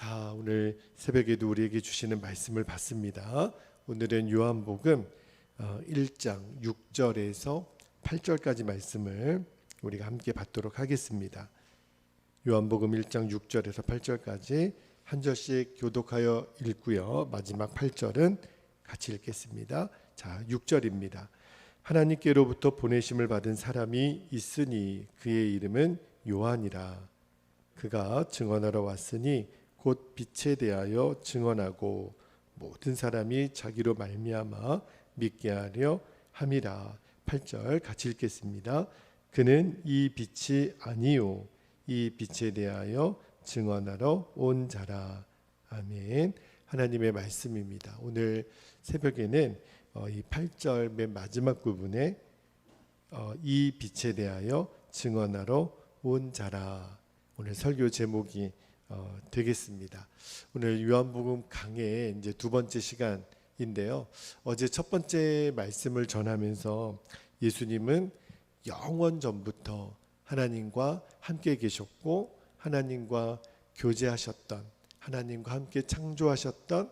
자, 오늘 새벽에도 우리에게 주시는 말씀을 받습니다. 오늘은 요한복음 1장 6절에서 8절까지 말씀을 우리가 함께 받도록 하겠습니다. 요한복음 1장 6절에서 8절까지 한 절씩 교독하여 읽고요. 마지막 8절은 같이 읽겠습니다. 자, 6절입니다. 하나님께로부터 보내심을 받은 사람이 있으니 그의 이름은 요한이라. 그가 증언하러 왔으니 곧 빛에 대하여 증언하고 모든 사람이 자기로 말미암아 믿게 하려 함이라. 8절 같이 읽겠습니다. 그는 이 빛이 아니요 이 빛에 대하여 증언하러 온 자라. 아멘. 하나님의 말씀입니다. 오늘 새벽에는 이 8절 맨 마지막 부분에 이 빛에 대하여 증언하러 온 자라. 오늘 설교 제목이 되겠습니다. 오늘 요한복음 강의 이제 두 번째 시간인데요. 어제 첫 번째 말씀을 전하면서 예수님은 영원 전부터 하나님과 함께 계셨고 하나님과 교제하셨던, 하나님과 함께 창조하셨던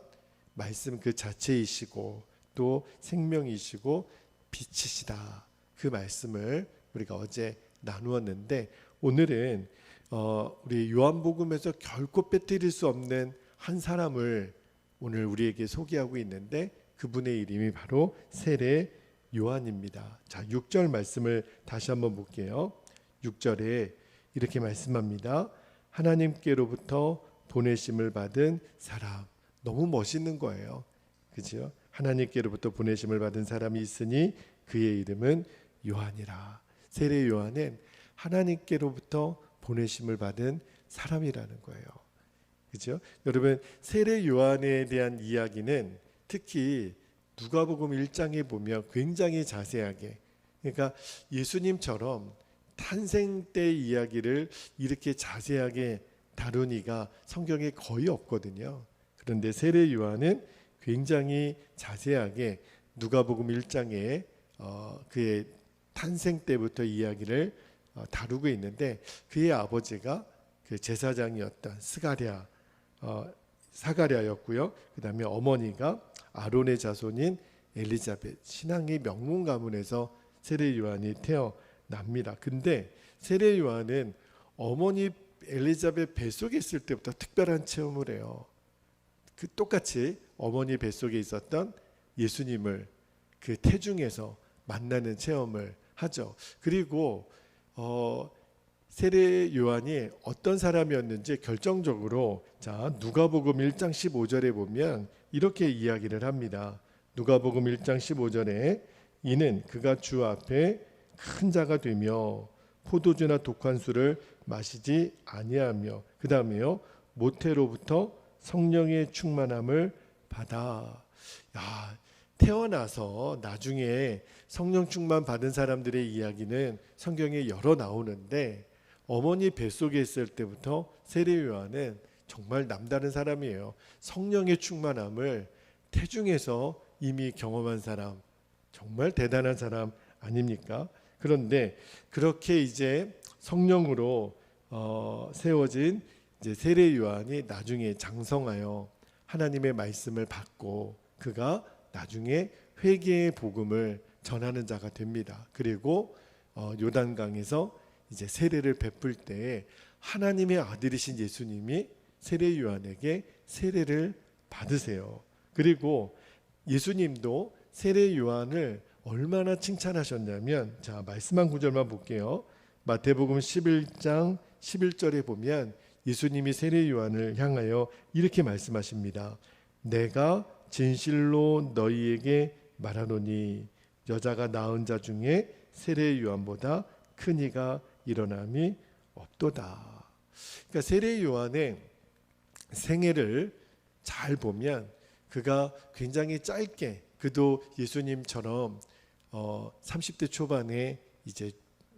말씀 그 자체이시고 또 생명이시고 빛이시다. 그 말씀을 우리가 어제 나누었는데 오늘은 우리 요한복음에서 결코 빼뜨릴 수 없는 한 사람을 오늘 우리에게 소개하고 있는데 그분의 이름이 바로 세례 요한입니다. 자, 6절 말씀을 다시 한번 볼게요. 6절에 이렇게 말씀합니다. 하나님께로부터 보내심을 받은 사람. 너무 멋있는 거예요. 그죠? 하나님께로부터 보내심을 받은 사람이 있으니 그의 이름은 요한이라. 세례 요한은 하나님께로부터 보내심을 받은 사람이라는 거예요. 그죠? 여러분, 세례 요한에 대한 이야기는 특히 누가복음 1장에 보면 굉장히 자세하게, 그러니까 예수님처럼 탄생 때 이야기를 이렇게 자세하게 다룬 이가 성경에 거의 없거든요. 그런데 세례 요한은 굉장히 자세하게 누가복음 1장에 그의 탄생 때부터 이야기를 다루고 있는데 그의 아버지가 그 제사장이었던 사가랴였고요. 그 다음에 어머니가 아론의 자손인 엘리자벳, 신앙의 명문 가문에서 세례 요한이 태어납니다. 근데 세례 요한은 어머니 엘리자벳 뱃속에 있을 때부터 특별한 체험을 해요. 그 똑같이 어머니 뱃속에 있었던 예수님을 그 태중에서 만나는 체험을 하죠. 그리고 세례 요한이 어떤 사람이었는지 결정적으로 자 누가복음 1장 15절에 보면 이렇게 이야기를 합니다. 누가복음 1장 15절에 이는 그가 주 앞에 큰 자가 되며 포도주나 독한 술을 마시지 아니하며 그 다음에요 모태로부터 성령의 충만함을 받아. 야, 태어나서 나중에 성령 충만 받은 사람들의 이야기는 성경에 여러 나오는데 어머니 뱃속에 있을 때부터 세례 요한은 정말 남다른 사람이에요. 성령의 충만함을 태중에서 이미 경험한 사람, 정말 대단한 사람 아닙니까? 그런데 그렇게 이제 성령으로 세워진 이제 세례 요한이 나중에 장성하여 하나님의 말씀을 받고 그가 나중에 회개의 복음을 전하는 자가 됩니다. 그리고 요단강에서 이제 세례를 베풀 때 하나님의 아들이신 예수님이 세례 요한에게 세례를 받으세요. 그리고 예수님도 세례 요한을 얼마나 칭찬하셨냐면 자 말씀 한 구절만 볼게요. 마태복음 11장 11절에 보면 예수님이 세례 요한을 향하여 이렇게 말씀하십니다. 내가 진실로 너희에게 말하노니 여자가 낳은 자 중에 세례 요한보다 큰 이가 일어남이 없도다. 그러니까 세례 요한의 생애를 잘 보면 그가 굉장히 짧게 그도 예수님처럼 30대 초반에 이제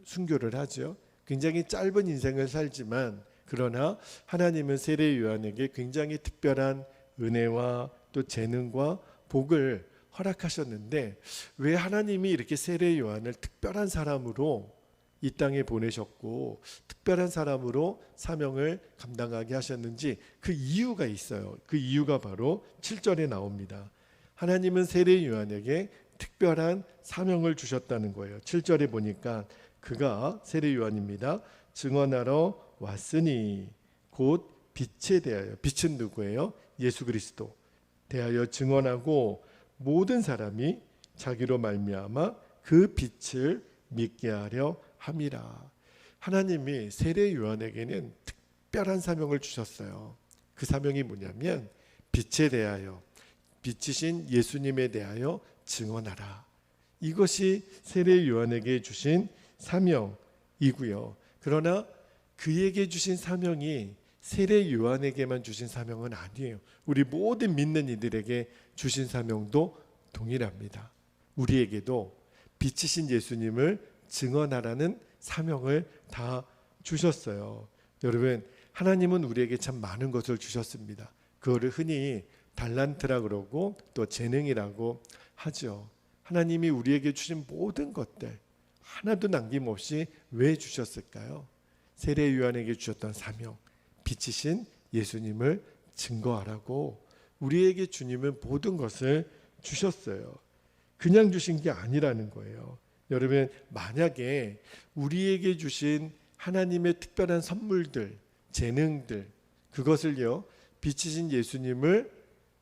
순교를 하죠. 굉장히 짧은 인생을 살지만 그러나 하나님은 세례 요한에게 굉장히 특별한 은혜와 또 재능과 복을 허락하셨는데 왜 하나님이 이렇게 세례 요한을 특별한 사람으로 이 땅에 보내셨고 특별한 사람으로 사명을 감당하게 하셨는지 그 이유가 있어요. 그 이유가 바로 7절에 나옵니다. 하나님은 세례 요한에게 특별한 사명을 주셨다는 거예요. 7절에 보니까 그가 세례 요한입니다. 증언하러 왔으니 곧 빛에 대하여, 빛은 누구예요? 예수 그리스도 대하여 증언하고 모든 사람이 자기로 말미암아 그 빛을 믿게 하려 함이라. 하나님이 세례 요한에게는 특별한 사명을 주셨어요. 그 사명이 뭐냐면 빛에 대하여, 빛이신 예수님에 대하여 증언하라. 이것이 세례 요한에게 주신 사명이고요. 그러나 그에게 주신 사명이 세례 요한에게만 주신 사명은 아니에요. 우리 모든 믿는 이들에게 주신 사명도 동일합니다. 우리에게도 빛이신 예수님을 증언하라는 사명을 다 주셨어요. 여러분, 하나님은 우리에게 참 많은 것을 주셨습니다. 그거를 흔히 달란트라 그러고 또 재능이라고 하죠. 하나님이 우리에게 주신 모든 것들 하나도 남김없이 왜 주셨을까요? 세례 요한에게 주셨던 사명, 빛이신 예수님을 증거하라고 우리에게 주님은 모든 것을 주셨어요. 그냥 주신 게 아니라는 거예요. 여러분, 만약에 우리에게 주신 하나님의 특별한 선물들, 재능들, 그것을요 빛이신 예수님을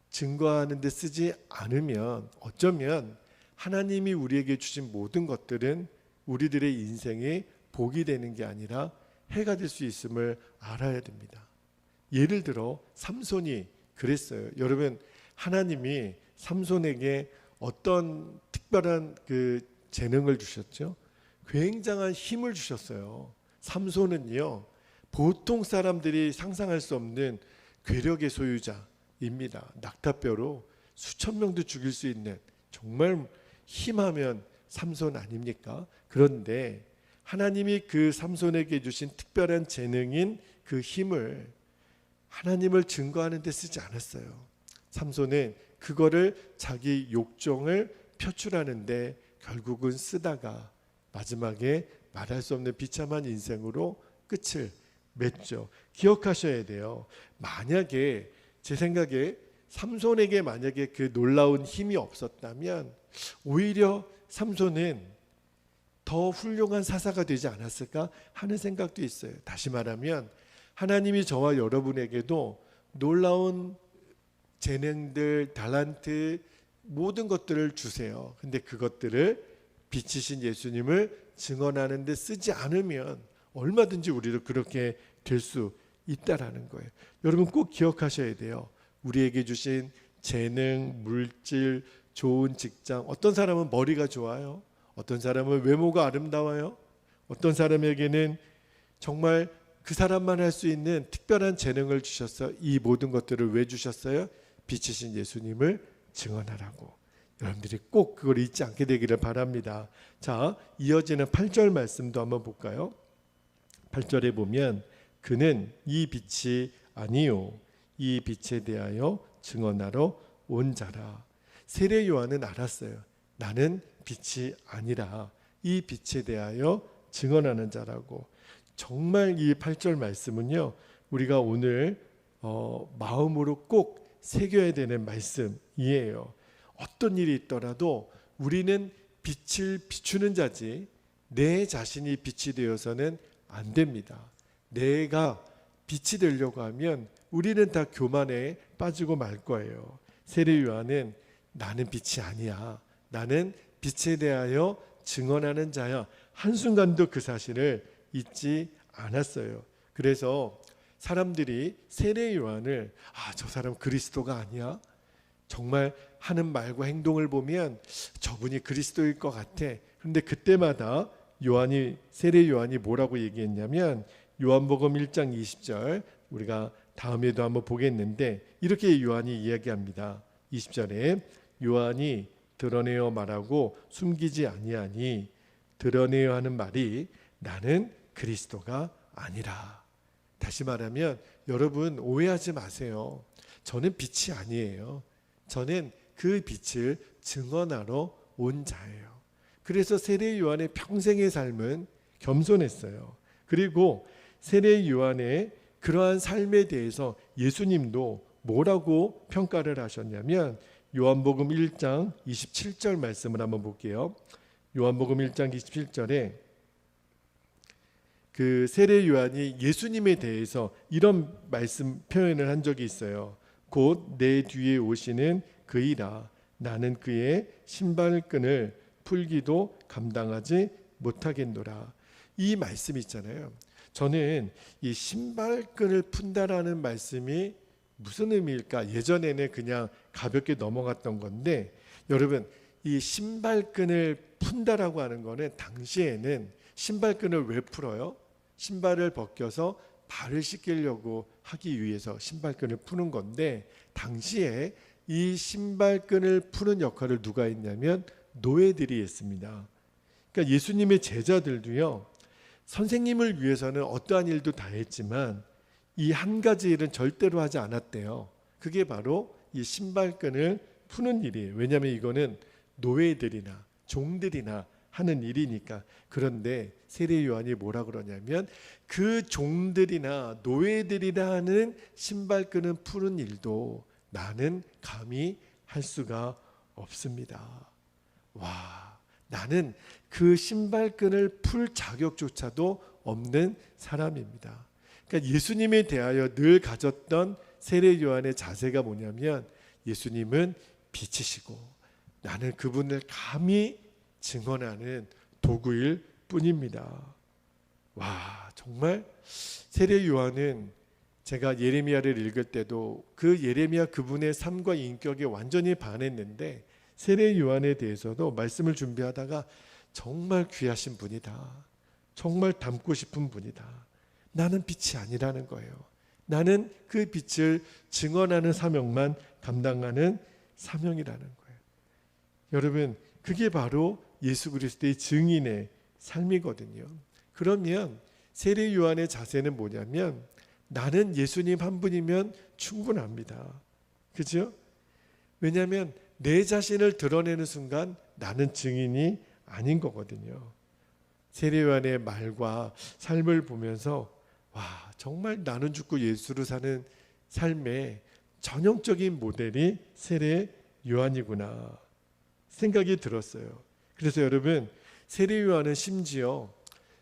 증거하는 데 쓰지 않으면 어쩌면 하나님이 우리에게 주신 모든 것들은 우리들의 인생에 복이 되는 게 아니라 해가 될 수 있음을 알아야 됩니다. 예를 들어 삼손이 그랬어요. 여러분, 하나님이 삼손에게 어떤 특별한 그 재능을 주셨죠? 굉장한 힘을 주셨어요. 삼손은요 보통 사람들이 상상할 수 없는 괴력의 소유자입니다. 낙타뼈로 수천 명도 죽일 수 있는 정말 힘하면 삼손 아닙니까? 그런데 하나님이 그 삼손에게 주신 특별한 재능인 그 힘을 하나님을 증거하는 데 쓰지 않았어요. 삼손은 그거를 자기 욕정을 표출하는데 결국은 쓰다가 마지막에 말할 수 없는 비참한 인생으로 끝을 맺죠. 기억하셔야 돼요. 만약에 제 생각에 삼손에게 만약에 그 놀라운 힘이 없었다면 오히려 삼손은 더 훌륭한 사사가 되지 않았을까 하는 생각도 있어요. 다시 말하면 하나님이 저와 여러분에게도 놀라운 재능들, 달란트 모든 것들을 주세요. 근데 그것들을 빛이신 예수님을 증언하는 데 쓰지 않으면 얼마든지 우리도 그렇게 될 수 있다라는 거예요. 여러분 꼭 기억하셔야 돼요. 우리에게 주신 재능, 물질, 좋은 직장, 어떤 사람은 머리가 좋아요. 어떤 사람은 외모가 아름다워요. 어떤 사람에게는 정말 그 사람만 할 수 있는 특별한 재능을 주셨어요. 이 모든 것들을 왜 주셨어요? 빛이신 예수님을 증언하라고. 여러분들이 꼭 그걸 잊지 않게 되기를 바랍니다. 자, 이어지는 8절 말씀도 한번 볼까요? 8절에 보면 그는 이 빛이 아니요 이 빛에 대하여 증언하러 온 자라. 세례 요한은 알았어요. 나는 빛이 아니라 이 빛에 대하여 증언하는 자라고. 정말 이 8절 말씀은요 우리가 오늘 마음으로 꼭 새겨야 되는 말씀이에요. 어떤 일이 있더라도 우리는 빛을 비추는 자지 내 자신이 빛이 되어서는 안 됩니다. 내가 빛이 되려고 하면 우리는 다 교만에 빠지고 말 거예요. 세례 요한은 나는 빛이 아니야. 나는 빛에 대하여 증언하는 자야. 한순간도 그 사실을 잊지 않았어요. 그래서 사람들이 세례 요한을 저 사람 그리스도가 아니야? 정말 하는 말과 행동을 보면 저분이 그리스도일 것 같아. 그런데 그때마다 세례 요한이 뭐라고 얘기했냐면 요한복음 1장 20절 우리가 다음에도 한번 보겠는데 이렇게 요한이 이야기합니다. 20절에 요한이 드러내어 말하고 숨기지 아니하니 드러내어 하는 말이 나는 그리스도가 아니라. 다시 말하면 여러분 오해하지 마세요. 저는 빛이 아니에요. 저는 그 빛을 증언하러 온 자예요. 그래서 세례 요한의 평생의 삶은 겸손했어요. 그리고 세례 요한의 그러한 삶에 대해서 예수님도 뭐라고 평가를 하셨냐면 요한복음 1장 27절 말씀을 한번 볼게요. 요한복음 1장 27절에 그 세례 요한이 예수님에 대해서 이런 말씀 표현을 한 적이 있어요. 곧 내 뒤에 오시는 그이라 나는 그의 신발끈을 풀기도 감당하지 못하겠노라. 이 말씀 있잖아요. 저는 이 신발끈을 푼다라는 말씀이 무슨 의미일까? 예전에는 그냥 가볍게 넘어갔던 건데 여러분 이 신발끈을 푼다라고 하는 거는 당시에는 신발끈을 왜 풀어요? 신발을 벗겨서 발을 씻기려고 하기 위해서 신발끈을 푸는 건데 당시에 이 신발끈을 푸는 역할을 누가 했냐면 노예들이 했습니다. 그러니까 예수님의 제자들도요. 선생님을 위해서는 어떠한 일도 다 했지만 이 한 가지 일은 절대로 하지 않았대요. 그게 바로 이 신발끈을 푸는 일이에요. 왜냐하면 이거는 노예들이나 종들이나 하는 일이니까. 그런데 세례 요한이 뭐라 그러냐면 그 종들이나 노예들이나 하는 신발끈을 푸는 일도 나는 감히 할 수가 없습니다. 와, 나는 그 신발끈을 풀 자격조차도 없는 사람입니다. 그러니까 예수님에 대하여 늘 가졌던 세례 요한의 자세가 뭐냐면 예수님은 빛이시고 나는 그분을 감히 증언하는 도구일 뿐입니다. 와, 정말 세례 요한은 제가 예레미야를 읽을 때도 그 예레미야 그분의 삶과 인격에 완전히 반했는데 세례 요한에 대해서도 말씀을 준비하다가 정말 귀하신 분이다. 정말 닮고 싶은 분이다. 나는 빛이 아니라는 거예요. 나는 그 빛을 증언하는 사명만 감당하는 사명이라는 거예요. 여러분, 그게 바로 예수 그리스도의 증인의 삶이거든요. 그러면 세례 요한의 자세는 뭐냐면 나는 예수님 한 분이면 충분합니다. 그죠? 왜냐하면 내 자신을 드러내는 순간 나는 증인이 아닌 거거든요. 세례 요한의 말과 삶을 보면서 와, 정말 나는 죽고 예수로 사는 삶의 전형적인 모델이 세례 요한이구나 생각이 들었어요. 그래서 여러분 세례 요한은 심지어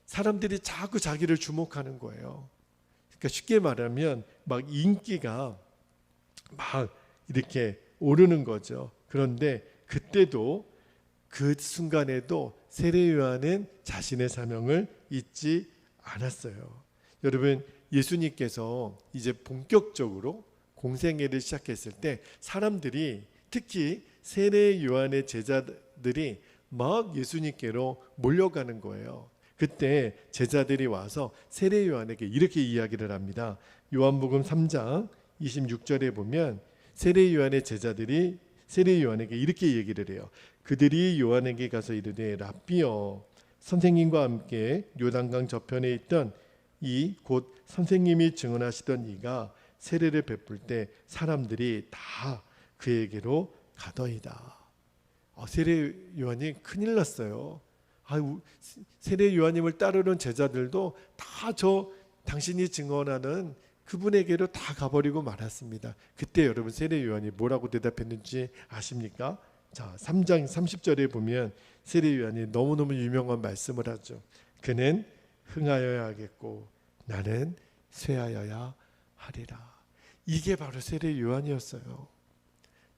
사람들이 자꾸 자기를 주목하는 거예요. 그러니까 쉽게 말하면 막 인기가 막 이렇게 오르는 거죠. 그런데 그때도 그 순간에도 세례 요한은 자신의 사명을 잊지 않았어요. 여러분 예수님께서 이제 본격적으로 공생애를 시작했을 때 사람들이 특히 세례 요한의 제자들이 막 예수님께로 몰려가는 거예요. 그때 제자들이 와서 세례 요한에게 이렇게 이야기를 합니다. 요한복음 3장 26절에 보면 세례 요한의 제자들이 세례 요한에게 이렇게 얘기를 해요. 그들이 요한에게 가서 이르되 랍비여 선생님과 함께 요단강 저편에 있던 이 곧 선생님이 증언하시던 이가 세례를 베풀 때 사람들이 다 그에게로 가더이다. 세례 요한이 큰일 났어요. 세례 요한님을 따르는 제자들도 다 저 당신이 증언하는 그분에게로 다 가버리고 말았습니다. 그때 여러분 세례 요한이 뭐라고 대답했는지 아십니까? 자, 3장 30절에 보면 세례 요한이 너무너무 유명한 말씀을 하죠. 그는 흥하여야 하겠고 나는 쇠하여야 하리라. 이게 바로 세례 요한이었어요.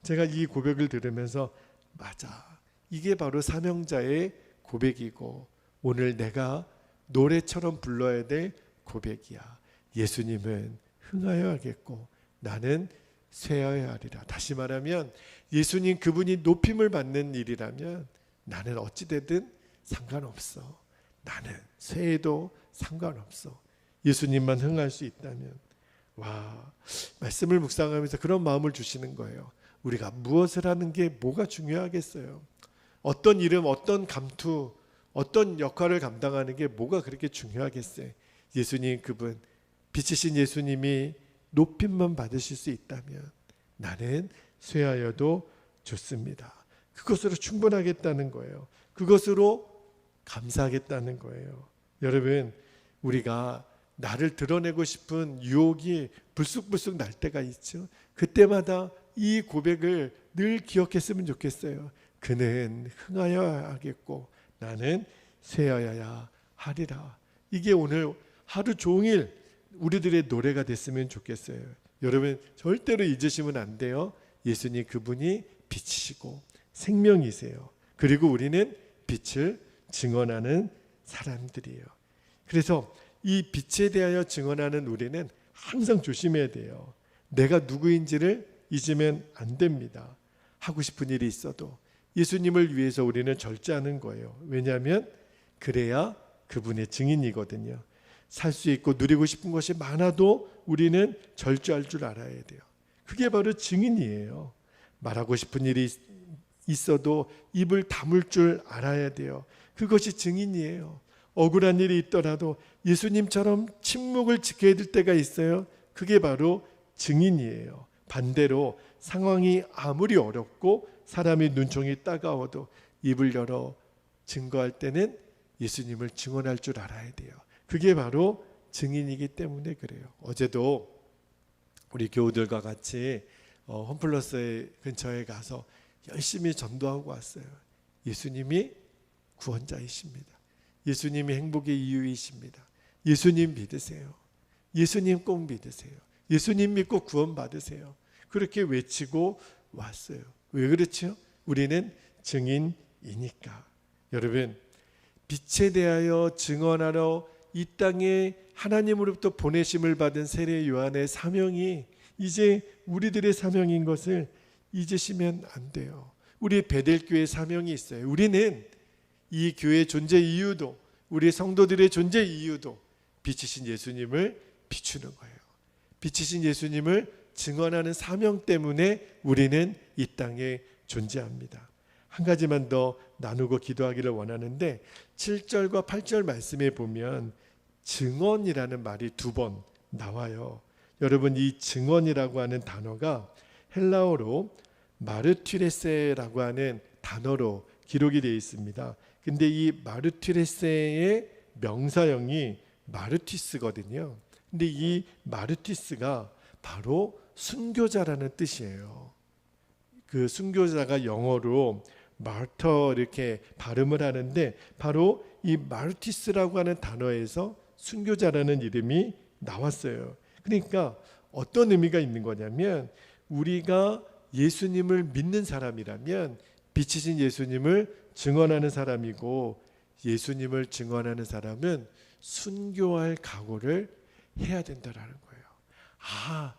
제가 이 고백을 들으면서 맞아, 이게 바로 사명자의 고백이고 오늘 내가 노래처럼 불러야 될 고백이야. 예수님은 흥하여야겠고 나는 쇠하여야 하리라. 다시 말하면 예수님 그분이 높임을 받는 일이라면 나는 어찌되든 상관없어. 나는 쇠해도 상관없어. 예수님만 흥할 수 있다면. 와, 말씀을 묵상하면서 그런 마음을 주시는 거예요. 우리가 무엇을 하는 게 뭐가 중요하겠어요? 어떤 이름, 어떤 감투, 어떤 역할을 감당하는 게 뭐가 그렇게 중요하겠어요? 예수님 그분, 빛이신 예수님이 높임만 받으실 수 있다면 나는 쇠하여도 좋습니다. 그것으로 충분하겠다는 거예요. 그것으로 감사하겠다는 거예요. 여러분, 우리가 나를 드러내고 싶은 유혹이 불쑥불쑥 날 때가 있죠. 그때마다 이 고백을 늘 기억했으면 좋겠어요. 그는 흥하여야 하겠고 나는 쇠하여야 하리라. 이게 오늘 하루 종일 우리들의 노래가 됐으면 좋겠어요. 여러분, 절대로 잊으시면 안 돼요. 예수님, 그분이 빛이시고 생명이세요. 그리고 우리는 빛을 증언하는 사람들이에요. 그래서 이 빛에 대하여 증언하는 우리는 항상 조심해야 돼요. 내가 누구인지를 잊으면 안 됩니다. 하고 싶은 일이 있어도 예수님을 위해서 우리는 절제하는 거예요. 왜냐하면 그래야 그분의 증인이거든요. 살 수 있고 누리고 싶은 것이 많아도 우리는 절제할 줄 알아야 돼요. 그게 바로 증인이에요. 말하고 싶은 일이 있어도 입을 다물 줄 알아야 돼요. 그것이 증인이에요. 억울한 일이 있더라도 예수님처럼 침묵을 지켜야 될 때가 있어요. 그게 바로 증인이에요. 반대로 상황이 아무리 어렵고 사람의 눈총이 따가워도 입을 열어 증거할 때는 예수님을 증언할 줄 알아야 돼요. 그게 바로 증인이기 때문에 그래요. 어제도 우리 교우들과 같이 홈플러스 근처에 가서 열심히 전도하고 왔어요. 예수님이 구원자이십니다. 예수님이 행복의 이유이십니다. 예수님 믿으세요. 예수님 꼭 믿으세요. 예수님 믿고 구원 받으세요. 그렇게 외치고 왔어요. 왜 그렇죠? 우리는 증인이니까. 여러분, 빛에 대하여 증언하러 이 땅에 하나님으로부터 보내심을 받은 세례 요한의 사명이 이제 우리들의 사명인 것을 잊으시면 안 돼요. 우리 베델교회 사명이 있어요. 우리는 이 교회의 존재 이유도, 우리 성도들의 존재 이유도 빛이신 예수님을 비추는 거예요. 빛이신 예수님을 증언하는 사명 때문에 우리는 이 땅에 존재합니다. 한 가지만 더 나누고 기도하기를 원하는데 7절과 8절 말씀에 보면 증언이라는 말이 2번 나와요. 여러분, 이 증언이라고 하는 단어가 헬라어로 마르티레세라고 하는 단어로 기록이 되어 있습니다. 근데 이 마르티레세의 명사형이 마르티스거든요. 근데 이 마르티스가 바로 순교자라는 뜻이에요. 그 순교자가 영어로 마르터 이렇게 발음을 하는데 바로 이 마르티스라고 하는 단어에서 순교자라는 이름이 나왔어요. 그러니까 어떤 의미가 있는 거냐면 우리가 예수님을 믿는 사람이라면 빛이신 예수님을 증언하는 사람이고 예수님을 증언하는 사람은 순교할 각오를 해야 된다라는 거예요. 아,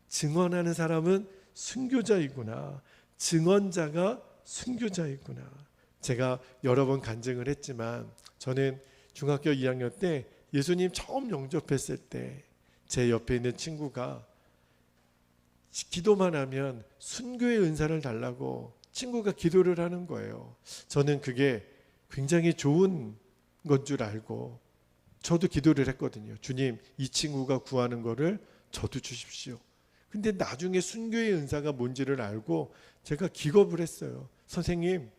증언하는 사람은 순교자이구나. 증언자가 순교자이구나. 제가 여러 번 간증을 했지만 저는 중학교 2학년 때 예수님 처음 영접했을 때 제 옆에 있는 친구가 기도만 하면 순교의 은사를 달라고 친구가 기도를 하는 거예요. 저는 그게 굉장히 좋은 건 줄 알고 저도 기도를 했거든요. 주님, 이 친구가 구하는 거를 저도 주십시오. 근데 나중에 순교의 은사가 뭔지를 알고 제가 기겁을 했어요. 선생님,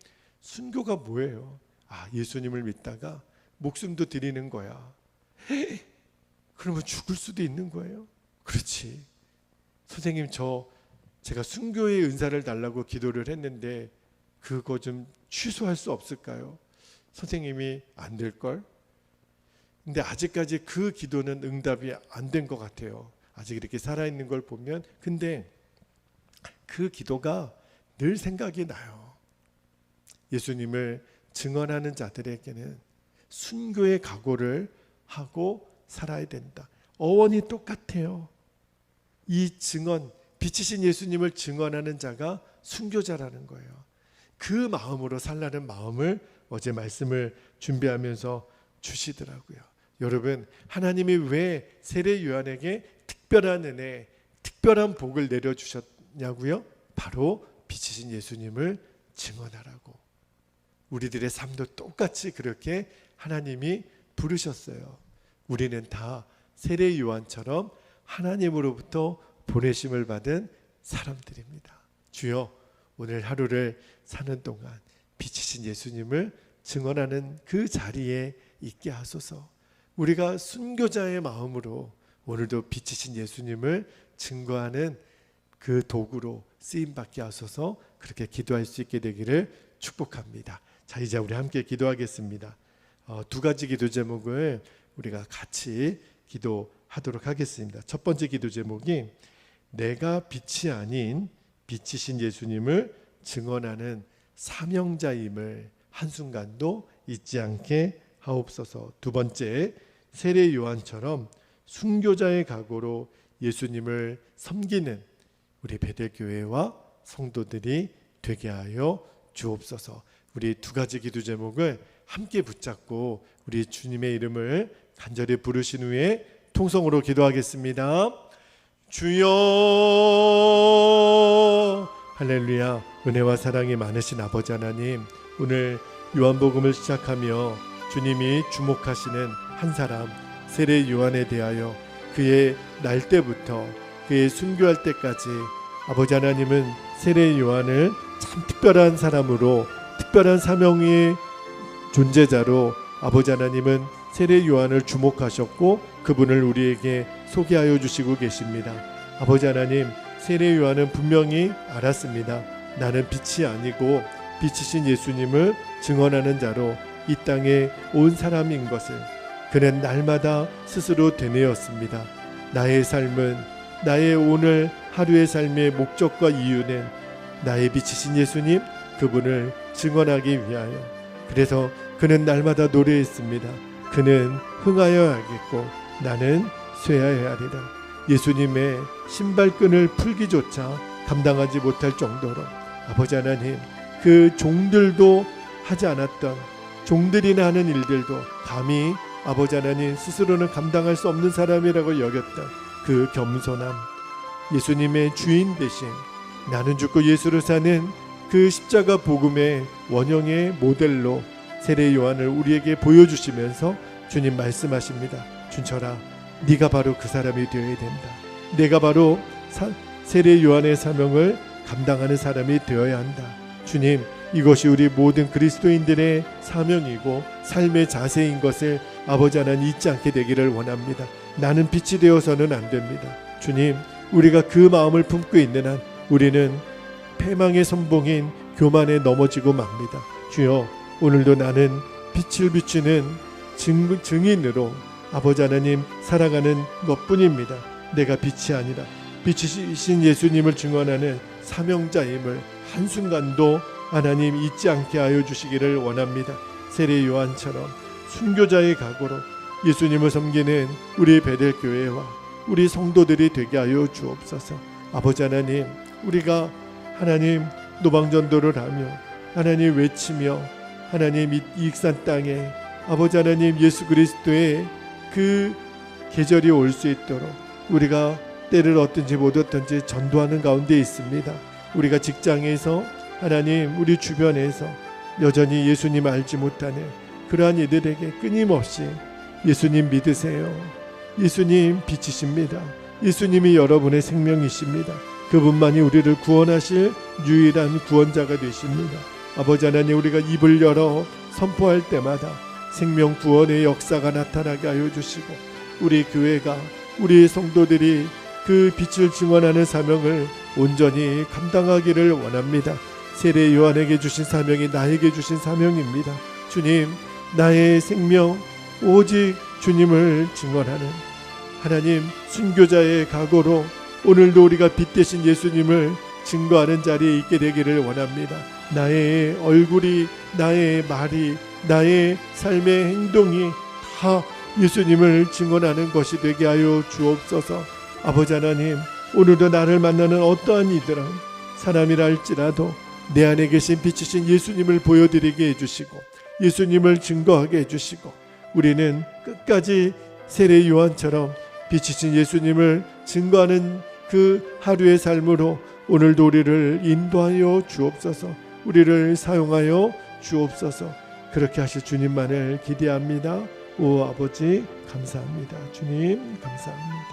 순교가 뭐예요? 아, 예수님을 믿다가 목숨도 드리는 거야. 그러면 죽을 수도 있는 거예요? 그렇지. 선생님, 제가 순교의 은사를 달라고 기도를 했는데 그거 좀 취소할 수 없을까요? 선생님이 안 될걸? 근데 아직까지 그 기도는 응답이 안 된 것 같아요. 아직 이렇게 살아있는 걸 보면. 근데 그 기도가 늘 생각이 나요. 예수님을 증언하는 자들에게는 순교의 각오를 하고 살아야 된다. 어원이 똑같아요. 이 증언, 빛이신 예수님을 증언하는 자가 순교자라는 거예요. 그 마음으로 살라는 마음을 어제 말씀을 준비하면서 주시더라고요. 여러분, 하나님이 왜 세례 요한에게 특별한 은혜, 특별한 복을 내려주셨냐고요? 바로 빛이신 예수님을 증언하라고. 우리들의 삶도 똑같이 그렇게 하나님이 부르셨어요. 우리는 다 세례 요한처럼 하나님으로부터 보내심을 받은 사람들입니다. 주여, 오늘 하루를 사는 동안 빛이신 예수님을 증언하는 그 자리에 있게 하소서. 우리가 순교자의 마음으로 오늘도 빛이신 예수님을 증거하는 그 도구로 쓰임받게 하소서. 그렇게 기도할 수 있게 되기를 축복합니다. 자, 이제 우리 함께 기도하겠습니다. 두 가지 기도 제목을 우리가 같이 기도하도록 하겠습니다. 첫 번째 기도 제목이 내가 빛이 아닌 빛이신 예수님을 증언하는 사명자임을 한순간도 잊지 않게 하옵소서. 두 번째, 세례 요한처럼 순교자의 각오로 예수님을 섬기는 우리 베델교회와 성도들이 되게 하여 주옵소서. 우리 두 가지 기도 제목을 함께 붙잡고 우리 주님의 이름을 간절히 부르신 후에 통성으로 기도하겠습니다. 주여, 할렐루야. 은혜와 사랑이 많으신 아버지 하나님, 오늘 요한복음을 시작하며 주님이 주목하시는 한 사람 세례 요한에 대하여 그의 날 때부터 그의 순교할 때까지 아버지 하나님은 세례 요한을 참 특별한 사람으로, 특별한 사명의 존재자로 아버지 하나님은 세례 요한을 주목하셨고 그분을 우리에게 소개하여 주시고 계십니다. 아버지 하나님, 세례 요한은 분명히 알았습니다. 나는 빛이 아니고 빛이신 예수님을 증언하는 자로 이 땅에 온 사람인 것을 그는 날마다 스스로 되뇌었습니다. 나의 삶은, 나의 오늘 하루의 삶의 목적과 이유는 나의 빛이신 예수님, 그분을 증언하기 위하여. 그래서 그는 날마다 노래했습니다. 그는 흥하여 하겠고 나는 쇠하여 하리라. 예수님의 신발끈을 풀기조차 감당하지 못할 정도로 아버지 하나님, 그 종들도 하지 않았던, 종들이나 하는 일들도 감히 아버지 하나님 스스로는 감당할 수 없는 사람이라고 여겼던 그 겸손함, 예수님의 주인 대신 나는 죽고 예수를 사는 그 십자가 복음의 원형의 모델로 세례 요한을 우리에게 보여주시면서 주님 말씀하십니다. 준철아, 네가 바로 그 사람이 되어야 된다. 내가 바로 세례 요한의 사명을 감당하는 사람이 되어야 한다. 주님, 이것이 우리 모든 그리스도인들의 사명이고 삶의 자세인 것을 아버지 하나님 잊지 않게 되기를 원합니다. 나는 빛이 되어서는 안 됩니다. 주님, 우리가 그 마음을 품고 있는 한 우리는 패망의 선봉인 교만에 넘어지고 맙니다. 주여, 오늘도 나는 빛을 비추는 증인으로 아버지 하나님 살아가는 것뿐입니다. 내가 빛이 아니라 빛이신 예수님을 증언하는 사명자임을 한순간도 하나님 잊지 않게 하여 주시기를 원합니다. 세례 요한처럼 순교자의 각오로 예수님을 섬기는 우리 베델교회와 우리 성도들이 되게 하여 주옵소서. 아버지 하나님, 우리가 하나님 노방전도를 하며 하나님 외치며 하나님 이 익산 땅에 아버지 하나님 예수 그리스도의 그 계절이 올 수 있도록 우리가 때를 얻든지 못 얻든지 전도하는 가운데 있습니다. 우리가 직장에서 하나님, 우리 주변에서 여전히 예수님 알지 못하는 그러한 이들에게 끊임없이 예수님 믿으세요. 예수님 빛이십니다. 예수님이 여러분의 생명이십니다. 그분만이 우리를 구원하실 유일한 구원자가 되십니다. 아버지 하나님, 우리가 입을 열어 선포할 때마다 생명 구원의 역사가 나타나게 하여 주시고 우리 교회가, 우리 성도들이 그 빛을 증언하는 사명을 온전히 감당하기를 원합니다. 세례 요한에게 주신 사명이 나에게 주신 사명입니다. 주님, 나의 생명 오직 주님을 증언하는 하나님 순교자의 각오로 오늘도 우리가 빛 대신 예수님을 증거하는 자리에 있게 되기를 원합니다. 나의 얼굴이, 나의 말이, 나의 삶의 행동이 다 예수님을 증언하는 것이 되게 하여 주옵소서. 아버지 하나님, 오늘도 나를 만나는 어떠한 이들은 사람이라 할지라도 내 안에 계신 빛이신 예수님을 보여드리게 해주시고 예수님을 증거하게 해주시고 우리는 끝까지 세례 요한처럼 빛이신 예수님을 증거하는 그 하루의 삶으로 오늘도 우리를 인도하여 주옵소서. 우리를 사용하여 주옵소서. 그렇게 하실 주님만을 기대합니다. 오 아버지 감사합니다. 주님 감사합니다.